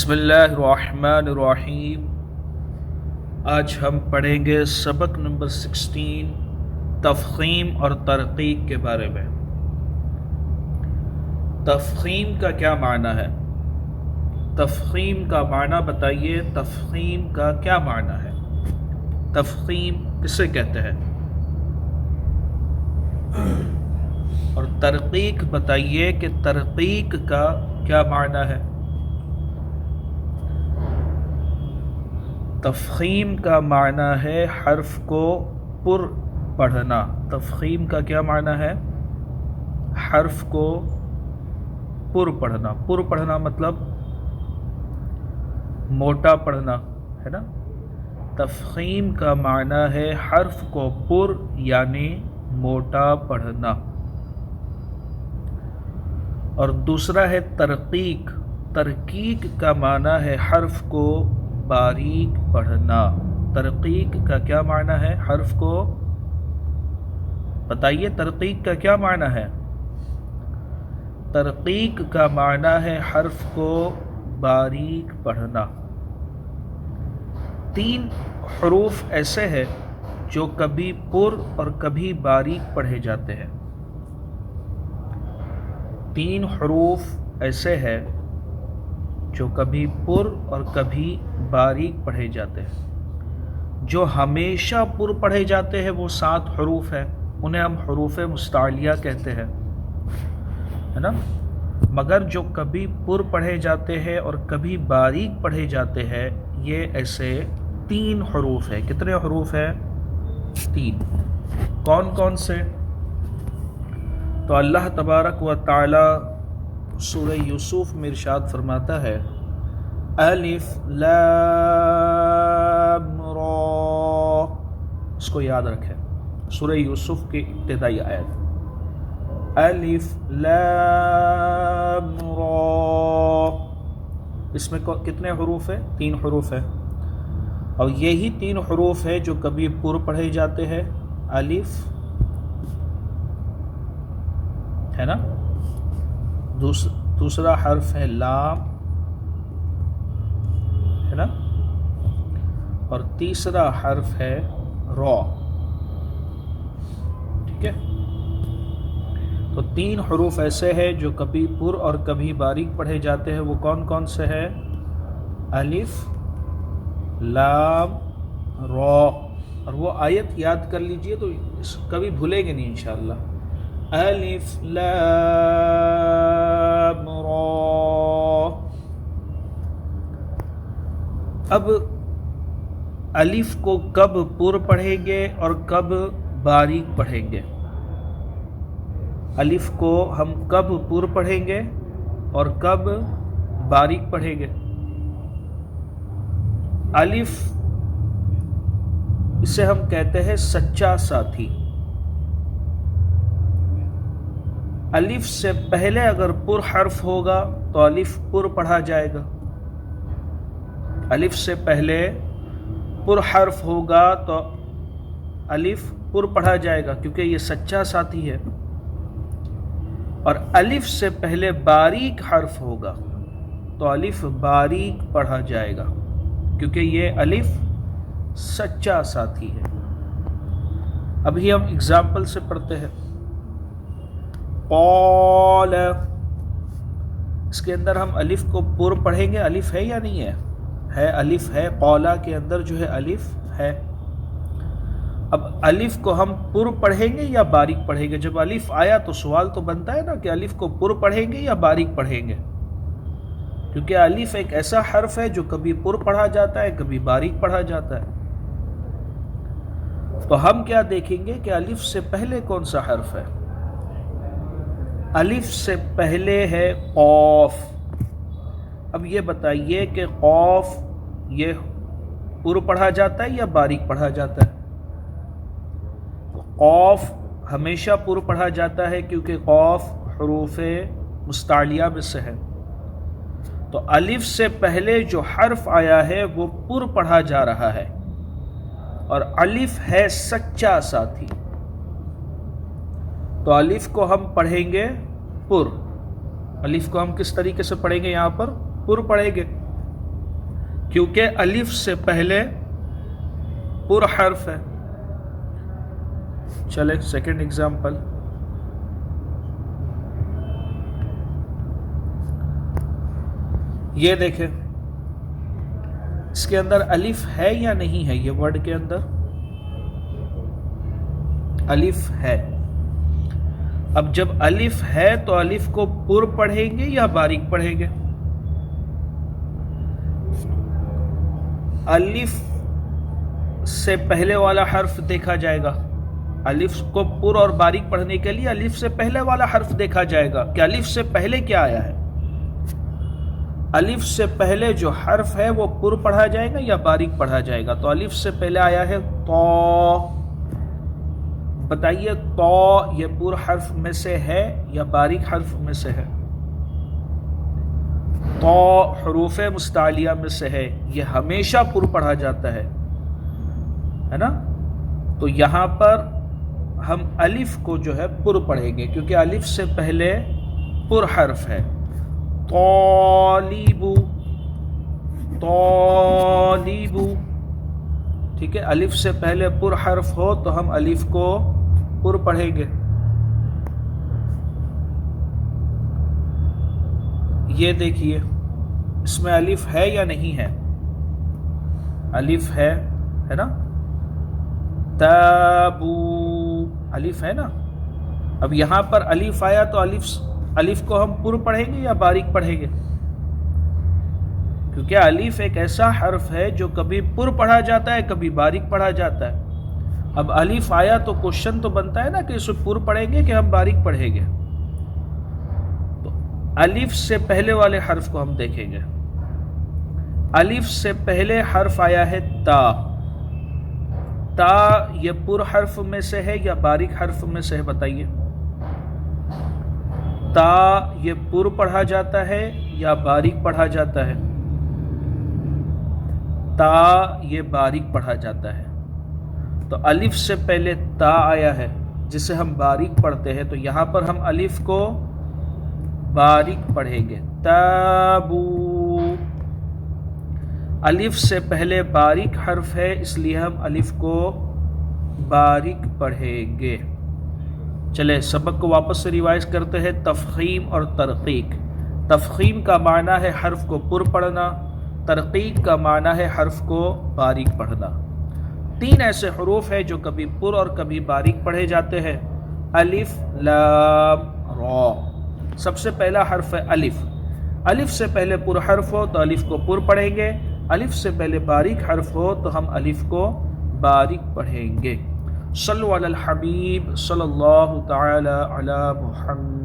بسم اللہ الرحمن الرحیم۔ آج ہم پڑھیں گے سبق نمبر 16 تفخیم اور ترقیق کے بارے میں۔ تفخیم کا کیا معنی ہے؟ تفخیم کا معنی بتائیے، تفخیم کا کیا معنی ہے؟ تفخیم کسے کہتے ہیں؟ اور ترقیق بتائیے کہ ترقیق کا کیا معنی ہے؟ تفخیم کا معنی ہے حرف کو پر پڑھنا۔ تفخیم کا کیا معنی ہے؟ حرف کو پر پڑھنا۔ پر پڑھنا مطلب موٹا پڑھنا ہے نا۔ تفخیم کا معنی ہے حرف کو پر یعنی موٹا پڑھنا۔ اور دوسرا ہے ترقیق۔ ترقیق کا معنی ہے حرف کو باریک پڑھنا۔ ترقیق کا کیا معنی ہے؟ حرف کو بتائیے، ترقیق کا کیا معنی ہے؟ ترقیق کا معنی ہے حرف کو باریک پڑھنا۔ 3 حروف ایسے ہیں جو کبھی پر اور کبھی باریک پڑھے جاتے ہیں۔ 3 حروف ایسے ہیں جو کبھی پر اور کبھی باریک پڑھے جاتے ہیں۔ جو ہمیشہ پر پڑھے جاتے ہیں وہ 7 حروف ہیں، انہیں ہم حروف مستعلیہ کہتے ہیں، ہے نا۔ مگر جو کبھی پر پڑھے جاتے ہیں اور کبھی باریک پڑھے جاتے ہیں، یہ ایسے 3 حروف ہیں۔ کتنے حروف ہیں؟ 3۔ کون کون سے؟ تو اللہ تبارک و تعالی سورہ یوسف میں ارشاد فرماتا ہے، الف لام را۔ اس کو یاد رکھیں، سورہ یوسف کی ابتدائی آیت، الف لام را۔ اس میں کتنے حروف ہیں؟ 3 حروف ہیں، اور یہی 3 حروف ہیں جو کبھی پر پڑھے جاتے ہیں، الف ہے نا، دوسرا حرف ہے لام ہے نا، اور تیسرا حرف ہے را۔ ٹھیک ہے، تو 3 حروف ایسے ہیں جو کبھی پر اور کبھی باریک پڑھے جاتے ہیں۔ وہ کون کون سے ہیں؟ الف لام را۔ اور وہ آیت یاد کر لیجئے تو کبھی بھولیں گے نہیں انشاءاللہ۔ الف لام را۔ اب الف کو کب پر پڑھیں گے اور کب باریک پڑھیں گے؟ الف کو ہم کب پر پڑھیں گے اور کب باریک پڑھیں گے؟ الف اسے ہم کہتے ہیں سچا ساتھی۔ الف سے پہلے اگر پر حرف ہوگا تو الف پر پڑھا جائے گا۔ الف سے پہلے پر حرف ہوگا تو الف پر پڑھا جائے گا، کیونکہ یہ سچا ساتھی ہے۔ اور الف سے پہلے باریک حرف ہوگا تو الف باریک پڑھا جائے گا، کیونکہ یہ الف سچا ساتھی ہے۔ ابھی ہم اگزامپل سے پڑھتے ہیں۔ قال، اس کے اندر ہم الف کو پر پڑھیں گے، الف ہے یا نہیں ہے؟ ہے، الف ہے۔ قولا کے اندر جو ہے الف ہے۔ اب الف کو ہم پر پڑھیں گے یا باریک پڑھیں گے؟ جب الف آیا تو سوال تو بنتا ہے نا کہ الف کو پر پڑھیں گے یا باریک پڑھیں گے، کیونکہ الف ایک ایسا حرف ہے جو کبھی پر پڑھا جاتا ہے، کبھی باریک پڑھا جاتا ہے۔ تو ہم کیا دیکھیں گے کہ الف سے پہلے کون سا حرف ہے؟ الف سے پہلے ہے قاف۔ اب یہ بتائیے کہ قاف یہ پر پڑھا جاتا ہے یا باریک پڑھا جاتا ہے؟ قاف ہمیشہ پر پڑھا جاتا ہے، کیونکہ قاف حروف مستعلیہ میں سے ہے۔ تو الف سے پہلے جو حرف آیا ہے وہ پر پڑھا جا رہا ہے، اور الف ہے سچا ساتھی، تو الف کو ہم پڑھیں گے پر۔ الف کو ہم کس طریقے سے پڑھیں گے؟ یہاں پر پر پڑھیں گے، کیونکہ الف سے پہلے پر حرف ہے. چلے سیکنڈ ایگزامپل. یہ دیکھیں اس کے اندر الف ہے یا نہیں ہے؟ یہ ورڈ کے اندر الف ہے. اب جب الف ہے تو الف کو پر پڑھیں گے یا باریک پڑھیں گے؟ الف سے پہلے والا حرف دیکھا جائے گا. الف کو پر اور باریک پڑھنے کے لیے الف سے پہلے والا حرف دیکھا جائے گا کہ الف سے پہلے کیا آیا ہے. الف سے پہلے جو حرف ہے وہ پر پڑھا جائے گا یا باریک پڑھا جائے گا؟ تو الف سے پہلے آیا ہے تو. بتائیے تو یہ پر حرف میں سے ہے یا باریک حرف میں سے ہے؟ تو حروف مستعلیہ میں سے ہے. یہ ہمیشہ پر پڑھا جاتا ہے نا. تو یہاں پر ہم الف کو جو ہے پر پڑھیں گے کیونکہ الف سے پہلے پر حرف ہے. طالب طالب. ٹھیک ہے، الف سے پہلے پر حرف ہو تو ہم الف کو پر پڑھیں گے. یہ دیکھیے اس میں الف ہے یا نہیں ہے؟ الف ہے نا. تابو الف ہے نا. اب یہاں پر الف آیا تو الف کو ہم پر پڑھیں گے یا باریک پڑھیں گے؟ کیونکہ الف ایک ایسا حرف ہے جو کبھی پر پڑھا جاتا ہے کبھی باریک پڑھا جاتا ہے. اب الف آیا تو کوشچن تو بنتا ہے نا کہ اسے پر پڑھیں گے کہ ہم باریک پڑھیں گے. تو الف سے پہلے والے حرف کو ہم دیکھیں گے. الف سے پہلے حرف آیا ہے تا. تا یہ پر حرف میں سے ہے یا باریک حرف میں سے ہے؟ بتائیے. تا یہ پر پڑھا جاتا ہے یا باریک پڑھا جاتا ہے؟ تا یہ باریک پڑھا جاتا ہے. تو الف سے پہلے تا آیا ہے جسے ہم باریک پڑھتے ہیں، تو یہاں پر ہم الف کو باریک پڑھیں گے. تابو الف سے پہلے باریک حرف ہے اس لیے ہم الف کو باریک پڑھیں گے. چلے سبق کو واپس سے ریوائز کرتے ہیں. تفخیم اور ترقیق. تفخیم کا معنی ہے حرف کو پر پڑھنا، ترقیق کا معنی ہے حرف کو باریک پڑھنا. تین ایسے حروف ہیں جو کبھی پر اور کبھی باریک پڑھے جاتے ہیں. الف لام را. سب سے پہلا حرف ہے الف. الف سے پہلے پر حرف ہو تو الف کو پر پڑھیں گے. الف سے پہلے باریک حرف ہو تو ہم الف کو باریک پڑھیں گے. صلو علی الحبیب صلی اللہ تعالی علی محمد.